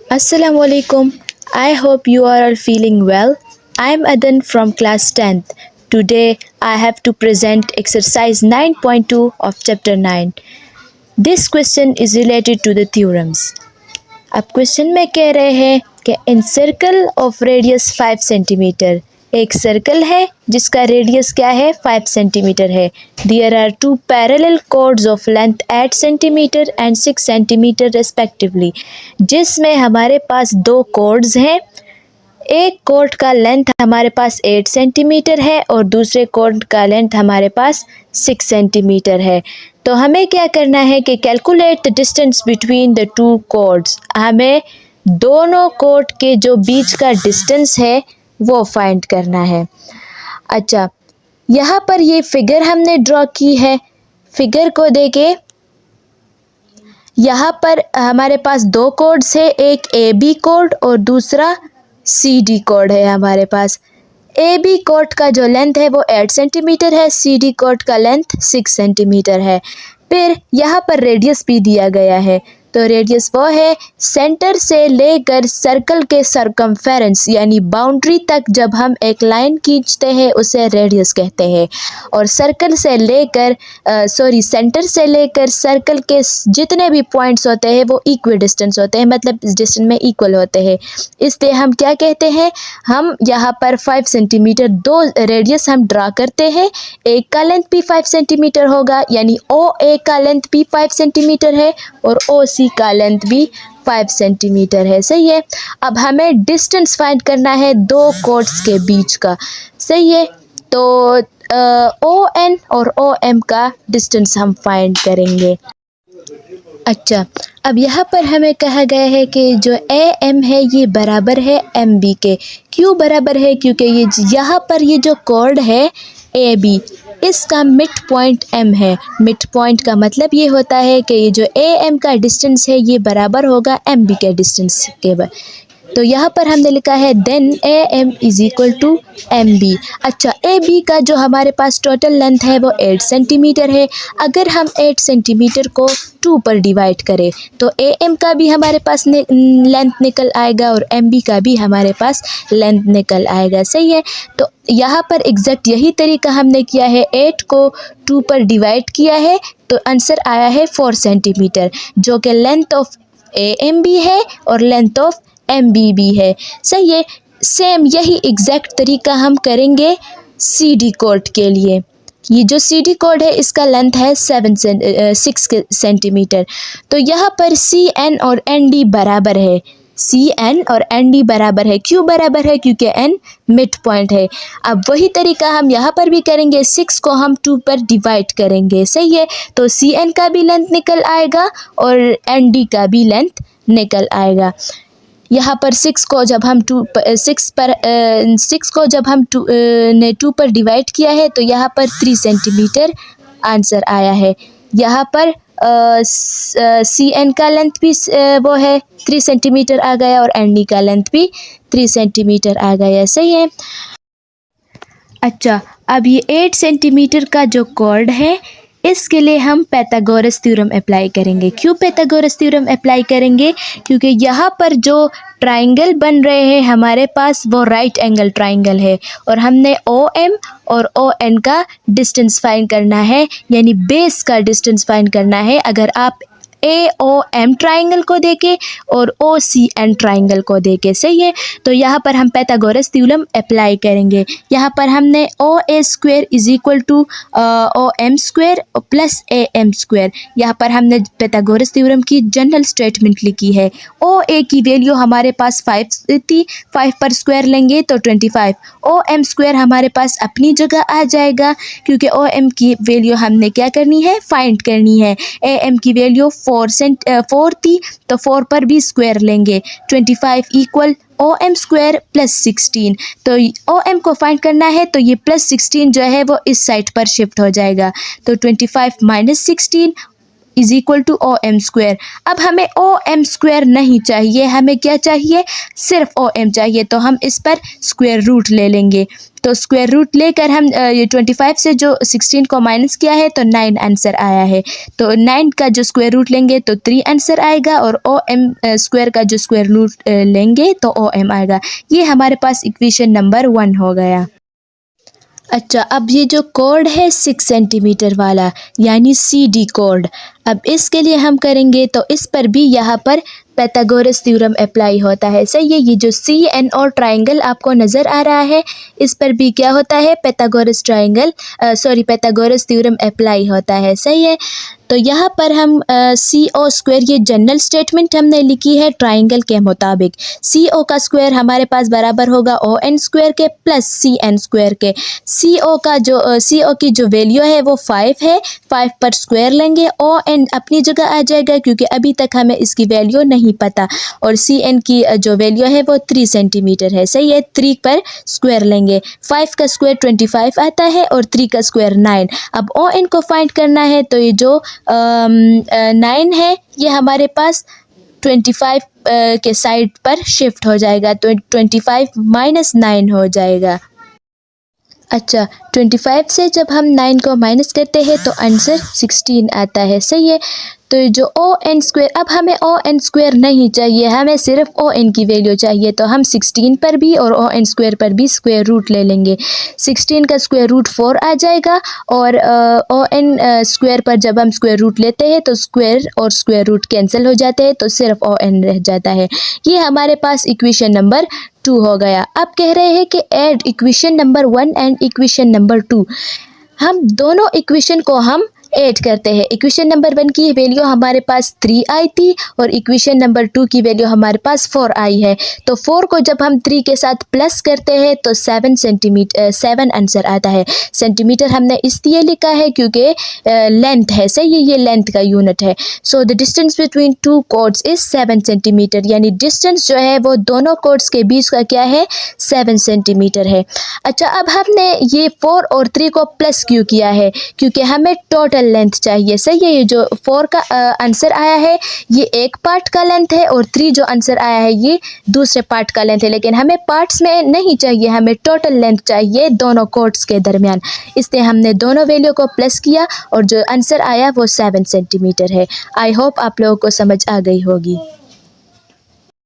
Assalamualaikum. I hope you are all feeling well. I am Adan from class 10th. Today I have to present exercise 9.2 of chapter 9. This question is related to the theorems. अब question में कह रहे हैं कि in circle of radius 5 centimetre, एक circle है जिसका radius क्या है 5 सेंटीमीटर है. There are two parallel chords of length 8 centimetre and 6 centimetre respectively, जिसमें हमारे पास दो कॉर्ड्स हैं. एक कॉर्ड का लेंथ हमारे पास 8 सेंटीमीटर है और दूसरे कॉर्ड का लेंथ हमारे पास 6 सेंटीमीटर है. तो हमें क्या करना है कि calculate the distance between the two chords. हमें दोनों कॉर्ड के जो बीच का डिस्टेंस है वो फाइंड करना है. अच्छा, यहाँ पर ये फिगर हमने ड्रॉ की है. फिगर को देखे, यहाँ पर हमारे पास दो कॉर्ड्स है, एक ए बी कॉर्ड और दूसरा सी डी कॉर्ड है. हमारे पास ए बी कॉर्ड का जो लेंथ है वो 8 सेंटीमीटर है, सी डी कॉर्ड का लेंथ 6 सेंटीमीटर है. फिर यहाँ पर रेडियस भी दिया गया है. तो रेडियस वो है सेंटर से लेकर सर्कल के सरकमफेरेंस यानी बाउंड्री तक जब हम एक लाइन खींचते हैं उसे रेडियस कहते हैं. और सर्कल से लेकर सेंटर से लेकर सर्कल के जितने भी पॉइंट्स होते हैं वो इक्वल डिस्टेंस होते हैं, मतलब इस डिस्टेंस में इक्वल होते हैं. इसलिए हम क्या कहते हैं, हम यहाँ पर 5 सेंटीमीटर दो रेडियस हम ड्रा करते हैं. एक का लेंथ भी 5 सेंटीमीटर होगा, यानी ओ ए का लेंथ भी 5 सेंटीमीटर है और ओ सी का लेंथ भी 5 सेंटीमीटर है. सही है. अब हमें डिस्टेंस फाइंड करना है दो कॉर्ड्स के बीच का. सही है. तो ओ एन और ओ एम का डिस्टेंस हम फाइंड करेंगे. अच्छा, अब यहाँ पर हमें कहा गया है कि जो ए एम है ये बराबर है एम बी के. क्यों बराबर है? क्योंकि ये यहाँ पर ये जो कॉर्ड है ए बी, इसका मिड पॉइंट एम है. मिड पॉइंट का मतलब ये होता है कि ये जो ए एम का डिस्टेंस है ये बराबर होगा एम बी के डिस्टेंस के. तो यहाँ पर हमने लिखा है then A M is equal to M B. अच्छा, ए बी का जो हमारे पास टोटल लेंथ है वो 8 सेंटीमीटर है. अगर हम 8 सेंटीमीटर को 2 पर डिवाइड करें तो ए एम का भी हमारे पास लेंथ निकल आएगा और एम बी का भी हमारे पास लेंथ निकल आएगा. सही है. तो यहाँ पर एग्जैक्ट यही तरीका हमने किया है. 8 को 2 पर डिवाइड किया है तो आंसर आया है 4 सेंटीमीटर, जो कि length of A M B है और लेंथ ऑफ एम बी भी है. सही है. सेम यही एग्जैक्ट तरीका हम करेंगे सी डी कॉर्ड के लिए. ये जो सी डी कॉर्ड है इसका लेंथ है 6 सेंटीमीटर. तो यहाँ पर सी एन और एन डी बराबर है. सी एन और एन डी बराबर है. क्यों बराबर है? क्योंकि एन मिड पॉइंट है. अब वही तरीका हम यहाँ पर भी करेंगे. 6 को हम 2 पर डिवाइड करेंगे. सही है. तो सी एन का भी लेंथ निकल आएगा और एन डी का भी लेंथ निकल आएगा. यहाँ पर 6 को जब हम 2 पर डिवाइड किया है तो यहाँ पर 3 सेंटीमीटर आंसर आया है. यहाँ पर सी एन का लेंथ भी वो है 3 सेंटीमीटर आ गया और एन डी का लेंथ भी 3 सेंटीमीटर आ गया. सही है. अच्छा, अब ये 8 सेंटीमीटर का जो कॉर्ड है इसके लिए हम पाइथागोरस थ्योरम अप्लाई करेंगे. क्यों पाइथागोरस थ्योरम अप्लाई करेंगे? क्योंकि यहाँ पर जो ट्राइंगल बन रहे हैं हमारे पास वो राइट एंगल ट्राइंगल है और हमने ओ एम और ओ एन का डिस्टेंस फाइंड करना है, यानी बेस का डिस्टेंस फाइंड करना है. अगर आप ए ओ एम ट्राइंगल को देखें और ओ सी एन ट्राइंगल को देखें. सही है. तो यहाँ पर हम पाइथागोरस थ्योरम अप्लाई करेंगे. यहाँ पर हमने O A square is equal to O M square plus A M square. यहाँ पर हमने पाइथागोरस थ्योरम की जनरल स्टेटमेंट लिखी है. ओ ए की वैल्यू हमारे पास 5 थी, 5 पर स्क्वायर लेंगे तो 25. ओ एम स्क्वायर हमारे पास अपनी जगह आ जाएगा क्योंकि ओ एम की वैल्यू हमने क्या करनी है, फाइंड करनी है. ए एम की वैल्यू 4 थी तो 4 पर भी स्क्वायर लेंगे. 25 equal O M square plus 16. तो ओ एम को फाइंड करना है तो ये प्लस 16 जो है वो इस साइड पर शिफ्ट हो जाएगा. तो 25 minus 16 is equal to O M square. अब हमें ओ एम स्क्वायर नहीं चाहिए, हमें क्या चाहिए, सिर्फ ओ एम चाहिए। तो हम इस पर स्क्वायर रूट ले लेंगे। तो स्क्वायर रूट लेकर हम ये 25 से जो 16 को माइनस किया है तो 9 आंसर आया है। तो 9 का जो स्क्वायर रूट लेंगे तो 3 आंसर आएगा, और ओ एम स्क्वायर का जो स्क्वायर रूट लेंगे तो ओ एम आएगा। ये हमारे पास इक्वेशन नंबर 1 हो गया। अच्छा, अब ये जो कोड है 6 सेंटीमीटर वाला यानी सी डी कोड, अब इसके लिए हम करेंगे तो इस पर भी यहाँ पर पैथागोरस थ्योरम अप्लाई होता है। सही है, ये जो सी एन और ट्राइंगल आपको नज़र आ रहा है इस पर भी क्या होता है, पैथागोरस पैथागोरस थ्योरम अप्लाई होता है। सही है, तो यहाँ पर हम सी ओ स्क्वायर, ये जनरल स्टेटमेंट हमने लिखी है ट्राइंगल के मुताबिक। सी ओ का स्क्वायर हमारे पास बराबर होगा ओ एन स्क्वायर के प्लस सी एन स्क्वायर के। सी ओ की जो वैल्यू है वो 5 है, 5 पर स्क्वायर लेंगे, ओ एन अपनी जगह आ जाएगा क्योंकि अभी तक हमें इसकी वैल्यू नहीं पता, और सी एन की जो वैल्यू है वो 3 सेंटीमीटर है। सही है, 3 पर स्क्वायर लेंगे, 5 का स्क्वायर 25 आता है और 3 का स्क्वायर 9। अब ओ एन को फाइंड करना है तो ये जो 9 है ये हमारे पास 25 के साइड पर शिफ्ट हो जाएगा, तो 25 माइनस 9 हो जाएगा। अच्छा, 25 से जब हम 9 को माइनस करते हैं तो आंसर 16 आता है। सही है, तो ये जो ओ एन स्क्वायर, अब हमें ओ एन स्क्वायर नहीं चाहिए, हमें सिर्फ ओ एन की वैल्यू चाहिए। तो हम 16 पर भी और ओ एन स्क्वायर पर भी स्क्वायर रूट ले लेंगे। 16 का स्क्वायर रूट 4 आ जाएगा, और ओ एन स्क्वायर पर जब हम स्क्वायर रूट लेते हैं तो स्क्वायर और स्क्वायर रूट कैंसिल हो जाते हैं, तो सिर्फ ओ एन रह जाता है। ये हमारे पास इक्वेशन नंबर 2 हो गया। अब कह रहे हैं कि add equation number 1 and equation number 2। हम दोनों इक्वेशन को हम ऐड करते हैं। इक्वेशन नंबर 1 की वैल्यू हमारे पास 3 आई थी और इक्वेशन नंबर 2 की वैल्यू हमारे पास 4 आई है। तो 4 को जब हम 3 के साथ प्लस करते हैं तो 7 आंसर आता है। सेंटीमीटर हमने इसलिए लिखा है क्योंकि लेंथ है। सही है, ये लेंथ का यूनिट है। So the distance between 2 chords is 7 centimetre, यानी डिस्टेंस जो है वो दोनों कॉर्ड्स के बीच का क्या है, 7 सेंटीमीटर है। अच्छा, अब हमने ये 4 और 3 को प्लस क्यों किया है, क्योंकि हमें टोटल लेंथ चाहिए। सही है, ये जो 4 का आंसर आया है ये एक पार्ट का लेंथ है, और 3 जो आंसर आया है ये दूसरे पार्ट का लेंथ है, लेकिन हमें पार्ट्स में नहीं चाहिए, हमें टोटल लेंथ चाहिए दोनों कॉर्ड्स के दरमियान। इसलिए हमने दोनों वैल्यू को प्लस किया और जो आंसर आया वो 7 सेंटीमीटर है। आई होप आप लोगों को समझ आ गई होगी।